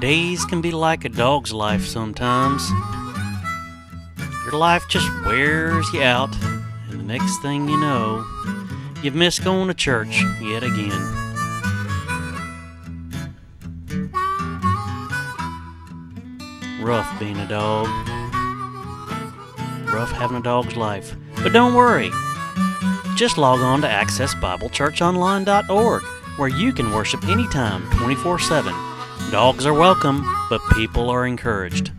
Days can be like a dog's life sometimes. Your life just wears you out, and the next thing you know, you've missed going to church yet again. Rough being a dog. Rough having a dog's life. But don't worry. Just log on to accessbiblechurchonline.org, where you can worship anytime, 24/7. Dogs are welcome, but people are encouraged.